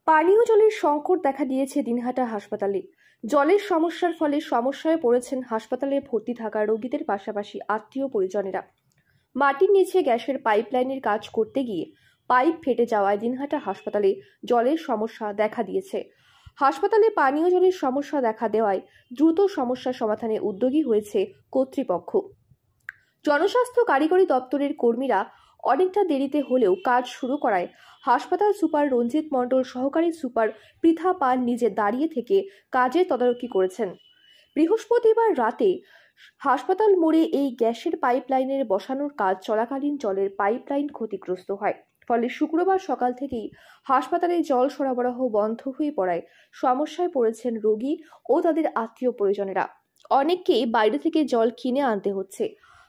পানীয় জলের সংকট দেখা দিয়েছে দিনহাটা হাসপাতালে। জলের সমস্যার ফলে সমস্যায় পড়েছেন হাসপাতালে ভর্তি থাকা রোগীদের পাশাপাশি আত্মীয় পরিজনেরা। মাটির নিচে গ্যাসের পাইপলাইনের কাজ করতে গিয়ে পাইপ ফেটে যাওয়ায় দিনহাটা হাসপাতালে জলের সমস্যা দেখা দিয়েছে। হাসপাতালে পানীয় জলের সমস্যা দেখা দেওয়ায় দ্রুত সমস্যা সমাধানে উদ্যোগী হয়েছে কর্তৃপক্ষ। জনস্বাস্থ্য কারিগরি দপ্তরের কর্মীরা অনেকটা দেরিতে হলেও কাজ শুরু করায় হাসপাতাল সুপার রঞ্জিত মণ্ডল, সহকারী সুপার পৃথা পাল নিজে দাঁড়িয়ে থেকে কাজের তদারকি করেছেন। বৃহস্পতিবার রাতে হাসপাতাল মোড়ে এই গ্যাসের পাইপলাইনের বসানোর কাজ চলাকালীন জলের পাইপলাইন ক্ষতিগ্রস্ত হয়। ফলে শুক্রবার সকাল থেকেই হাসপাতালে জল সরবরাহ বন্ধ হয়ে পড়ায় সমস্যায় পড়েছেন রোগী ও তাদের আত্মীয় পরিজনেরা। অনেককেই বাইরে থেকে জল কিনে আনতে হচ্ছে।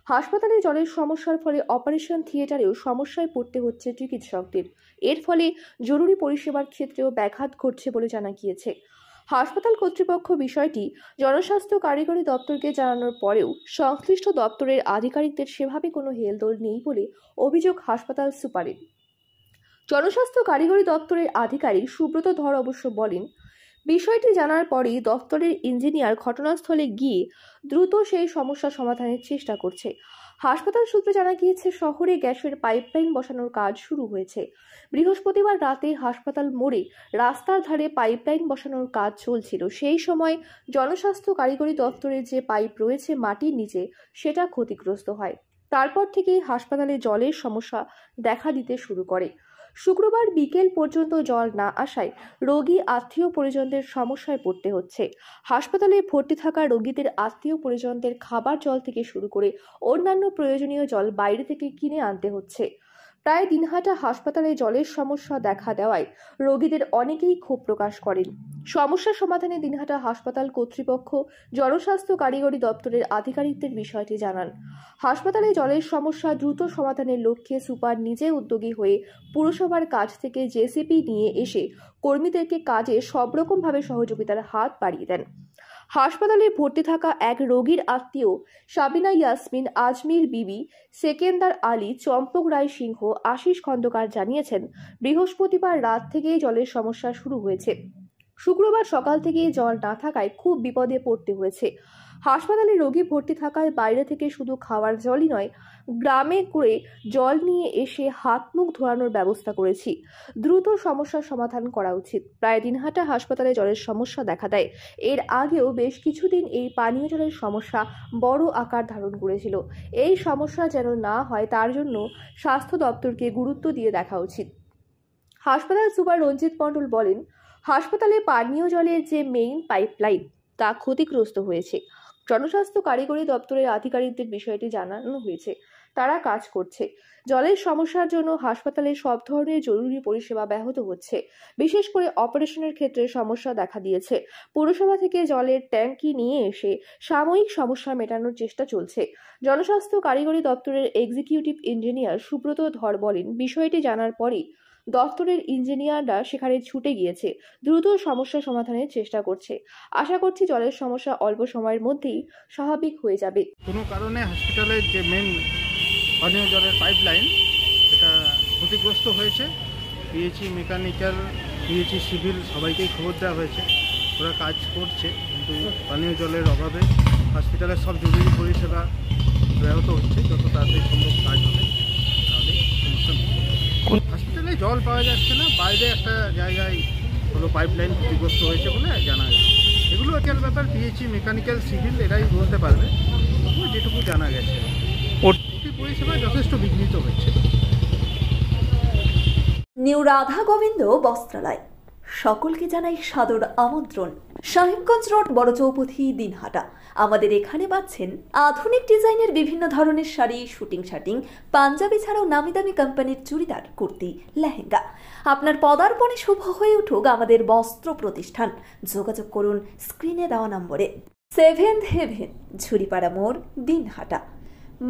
হাসপাতালে জলের সমস্যার ফলে অপারেশন থিয়েটারেও সমস্যায় পড়তে হচ্ছে চিকিৎসকদের। এর ফলে জরুরি পরিষেবার ক্ষেত্রেও ব্যাঘাত ঘটছে বলে জানা গিয়েছে। হাসপাতাল কর্তৃপক্ষ বিষয়টি জনস্বাস্থ্য কারিগরি দপ্তরকে জানানোর পরেও সংশ্লিষ্ট দপ্তরের আধিকারিকদের সেভাবে কোনো হেলদোল নেই বলে অভিযোগ হাসপাতাল সুপারের। জনস্বাস্থ্য কারিগরি দপ্তরের আধিকারিক সুব্রত ধর অবশ্য বলেন, বিষয়টি জানার পরেই দপ্তরের ইঞ্জিনিয়ার ঘটনাস্থলে গিয়ে দ্রুত সেই সমস্যা সমাধানের চেষ্টা করছে। হাসপাতাল সূত্রে জানা গিয়েছে, শহরে গ্যাসের পাইপলাইন বসানোর কাজ শুরু হয়েছে। বৃহস্পতিবার রাতে হাসপাতাল মোড়ে রাস্তার ধারে পাইপলাইন বসানোর কাজ চলছিল। সেই সময় জনস্বাস্থ্য কারিগরি দপ্তরের যে পাইপ রয়েছে মাটির নিচে, সেটা ক্ষতিগ্রস্ত হয়। তারপর থেকেই হাসপাতালে জলের সমস্যা দেখা দিতে শুরু করে। শুক্রবার বিকেল পর্যন্ত জল না আসায় রোগী আত্মীয় পরিজনদের সমস্যায় পড়তে হচ্ছে। হাসপাতালে ভর্তি থাকা রোগীদের আত্মীয় পরিজনদের খাবার জল থেকে শুরু করে অন্যান্য প্রয়োজনীয় জল বাইরে থেকে কিনে আনতে হচ্ছে। প্রায় দিনহাটা হাসপাতালে জলের সমস্যা দেখা দেওয়ায় রোগীদের অনেকেই ক্ষোভ প্রকাশ করেন। সমস্যা সমাধানে দিনহাটা হাসপাতাল কর্তৃপক্ষ জনস্বাস্থ্য কারিগরি দপ্তরের আধিকারিকদের বিষয়টি জানান। হাসপাতালে জলের সমস্যা দ্রুত সমাধানের লক্ষ্যে সুপার নিজে উদ্যোগী হয়ে পুরসভার কাছ থেকে জেসিপি নিয়ে এসে কর্মীদেরকে কাজে সব রকমভাবে সহযোগিতার হাত বাড়িয়ে দেন। হাসপাতালে ভর্তি থাকা এক রোগীর আত্মীয় সাবিনা ইয়াসমিন, আজমির বিবি, সেকেন্দার আলী, চম্পক রায় সিংহ, আশিস খন্দকার জানিয়েছেন, বৃহস্পতিবার রাত থেকেই জলের সমস্যা শুরু হয়েছে। শুক্রবার সকাল থেকে জল না থাকায় খুব বিপদে পড়তে হয়েছে। হাসপাতালে রোগী ভর্তি থাকায় বাইরে থেকে শুধু খাওয়ার জলই নয়, গ্রামে করে জল নিয়ে এসে হাত মুখ ধোয়ানোর ব্যবস্থা করেছি। দ্রুত সমস্যার সমাধান করা উচিত। প্রায় দিনহাটা হাসপাতালে জলের সমস্যা দেখা দেয়। এর আগেও বেশ কিছুদিন এই পানীয় জলের সমস্যা বড় আকার ধারণ করেছিল। এই সমস্যা যেন না হয় তার জন্য স্বাস্থ্য দপ্তরকে গুরুত্ব দিয়ে দেখা উচিত। হাসপাতাল সুপার রঞ্জিত মণ্ডল বলেন, হাসপাতালে পানীয় জলের যে মেইন পাইপলাইন তা ক্ষতিগ্রস্ত হয়েছে। জনস্বাস্থ্য কারিগরি দপ্তরের আধিকারিকদের বিষয়টি জানানো হয়েছে, তারা কাজ করছে। জলের সমস্যার জন্য হাসপাতালে সব ধরনের জরুরি পরিষেবা ব্যাহত হচ্ছে। বিশেষ করে অপারেশনের ক্ষেত্রে সমস্যা দেখা দিয়েছে। পুরসভা থেকে জলের ট্যাঙ্কি নিয়ে এসে সাময়িক সমস্যা মেটানোর চেষ্টা চলছে। জনস্বাস্থ্য কারিগরি দপ্তরের এক্সিকিউটিভ ইঞ্জিনিয়ার সুব্রত ধর বলেন, বিষয়টি জানার পরেই দপ্তরের ইঞ্জিনিয়াররা সেখানে ছুটে গিয়েছে, দ্রুত সমস্যা সমাধানের চেষ্টা করছে। আশা করছি জলের সমস্যা অল্প সময়ের মধ্যেই স্বাভাবিক হয়ে যাবে। কোনো কারণে হসপিটালের যে মেন পানীয় জলের পাইপলাইন সেটা ক্ষতিগ্রস্ত হয়েছে। পিএইচই মেকানিক্যাল, পিএইচই সিভিল সবাইকেই খবর দেওয়া হয়েছে, ওরা কাজ করছে। কিন্তু পানীয় জলের অভাবে হসপিটালের সব জরুরি পরিষেবা ব্যাহত হচ্ছে। যত তাড়াতাড়ি সম্ভব কাজ হবে, তাহলে সমস্যা নেই। হসপিটালে জল পাওয়া যাচ্ছে না, বাইরে একটা জায়গায় হলো পাইপলাইন ক্ষতিগ্রস্ত হয়েছে বলে জানা গেছে। এগুলো একের ব্যাপার পিএইচই মেকানিক্যাল সিভিল এরাই বলতে পারবে। যেটুকু জানা গেছে পরিষেবা যথেষ্ট বিঘ্নিত হচ্ছে। নিউ রাধা গোবিন্দ বস্ত্রালয় সকলকে জানাই সাদর আমন্ত্রণ। সাহেবগঞ্জ রোড, বড় চৌপথি, দিনহাটা। আমাদের এখানে পাচ্ছেন আধুনিক ডিজাইনের বিভিন্ন ধরনের শাড়ি, শুটিং শার্টিং, পাঞ্জাবি ছাড়াও নামি দামি কোম্পানির চুড়িদার, কুর্তি, লেহেঙ্গা। আপনার পদার্পণে শুভ হয়ে উঠুক আমাদের বস্ত্র প্রতিষ্ঠান। যোগাযোগ করুন স্ক্রিনে দেওয়া নম্বরে। সেভেন্থ হেভেন, ঝুড়িপাড়া মোড়, দিনহাটা।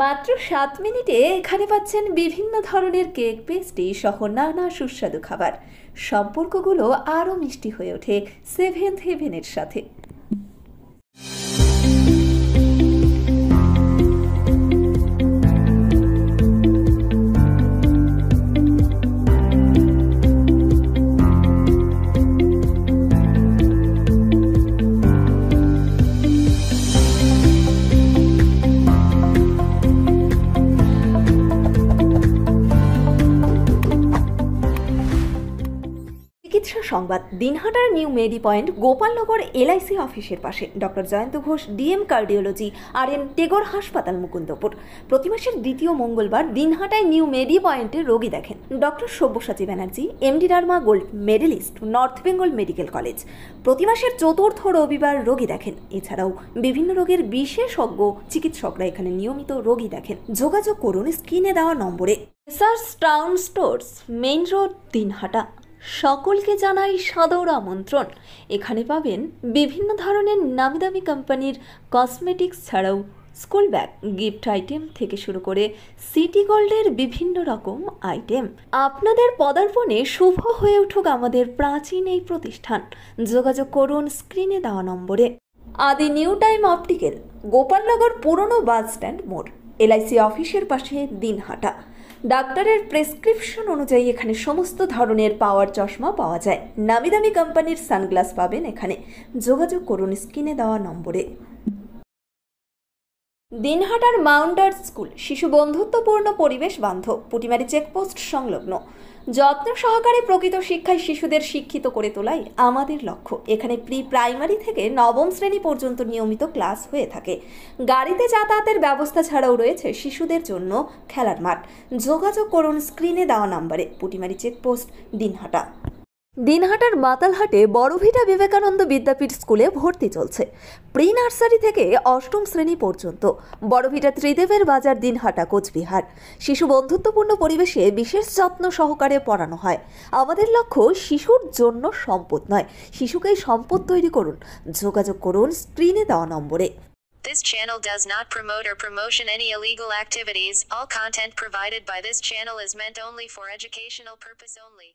মাত্র 7 মিনিটে এখানে পাচ্ছেন বিভিন্ন ধরনের কেক, পেস্ট্রি সহ নানা সুস্বাদু খাবার। সম্পর্কগুলো আরও মিষ্টি হয়ে ওঠে সেভেন্থ হেভেনের সাথে। চিকিৎসা সংবাদ। দিনহাটার নিউ মেডি পয়েন্ট গোপালনগর এলআইসি অফিসের পাশে doctor Jayanta Ghosh DM cardiology RN Tagore হাসপাতাল মুকুন্দপুর। প্রতি মাসের দ্বিতীয় মঙ্গলবার দিনহাটায় নিউ মেডি পয়েন্টে রোগী দেখেন doctor Sabyasachi Banerjee, MD derma gold medalist, north Bengal medical college. প্রতি মাসের চতুর্থ রবিবার রোগী দেখেন। এছাড়াও বিভিন্ন রোগের বিশেষজ্ঞ চিকিৎসকরা এখানে নিয়মিত রোগী দেখেন। যোগাযোগ করুন স্ক্রিনে দেওয়া নম্বরে। Search town stores, main road, Dinhata. সকলকে জানাই সাদর আমন্ত্রণ। এখানে পাবেন বিভিন্ন ধরনের নামি দামি কোম্পানির কসমেটিক্স ছাড়াও স্কুল ব্যাগ, গিফট আইটেম থেকে শুরু করে সিটি গোল্ডের বিভিন্ন রকম আইটেম। আপনাদের পদার্পণে শুভ হয়ে উঠুক আমাদের প্রাচীন এই প্রতিষ্ঠান। যোগাযোগ করুন স্ক্রিনে দেওয়া নম্বরে। আদি নিউ টাইম অপটিক্যাল, গোপালনগর পুরনো বাস স্ট্যান্ড মোড়, LIC অফিসের পাশে, দিনহাটা। ডাক্তারের প্রেসক্রিপশন অনুযায়ী এখানে সমস্ত ধরনের পাওয়ার চশমা পাওয়া যায়। নামি দামি কোম্পানির সানগ্লাস পাবেন এখানে। যোগাযোগ করুন স্ক্রিনে দেওয়া নম্বরে। দিনহাটার মাউন্টার স্কুল শিশু বন্ধুত্বপূর্ণ, পরিবেশ বান্ধব, পুটিমারি চেকপোস্ট সংলগ্ন। যত্ন সহকারে প্রকৃত শিক্ষায় শিশুদের শিক্ষিত করে তোলাই আমাদের লক্ষ্য। এখানে প্রি প্রাইমারি থেকে নবম শ্রেণী পর্যন্ত নিয়মিত ক্লাস হয়ে থাকে। গাড়িতে যাতায়াতের ব্যবস্থা ছাড়াও রয়েছে শিশুদের জন্য খেলার মাঠ। যোগাযোগ করুন স্ক্রিনে দেওয়া নম্বরে। পুটিমারি চেকপোস্ট, দিনহাটা। দিনহাটার মাতালহাটে বড়ভিটা বিবেকানন্দ বিদ্যাপীঠ স্কুলে ভর্তি চলছে। প্রি নার্সারি থেকে অষ্টম শ্রেণী পর্যন্ত। বড়ভিটা ত্রিদেবের বাজার, দিনহাটা, কোচবিহার। শিশু বন্ধুত্বপূর্ণ পরিবেশে বিশেষ যত্ন সহকারে পড়ানো হয়। আমাদের লক্ষ্য শিশুর জন্য সম্পদ নয়, শিশুকেই সম্পদ তৈরি করুন। যোগাযোগ করুন স্ক্রিনে দেওয়া নম্বরে। This channel does not promote or promotion any illegal activities. All content provided by this channel is meant only for educational purpose only.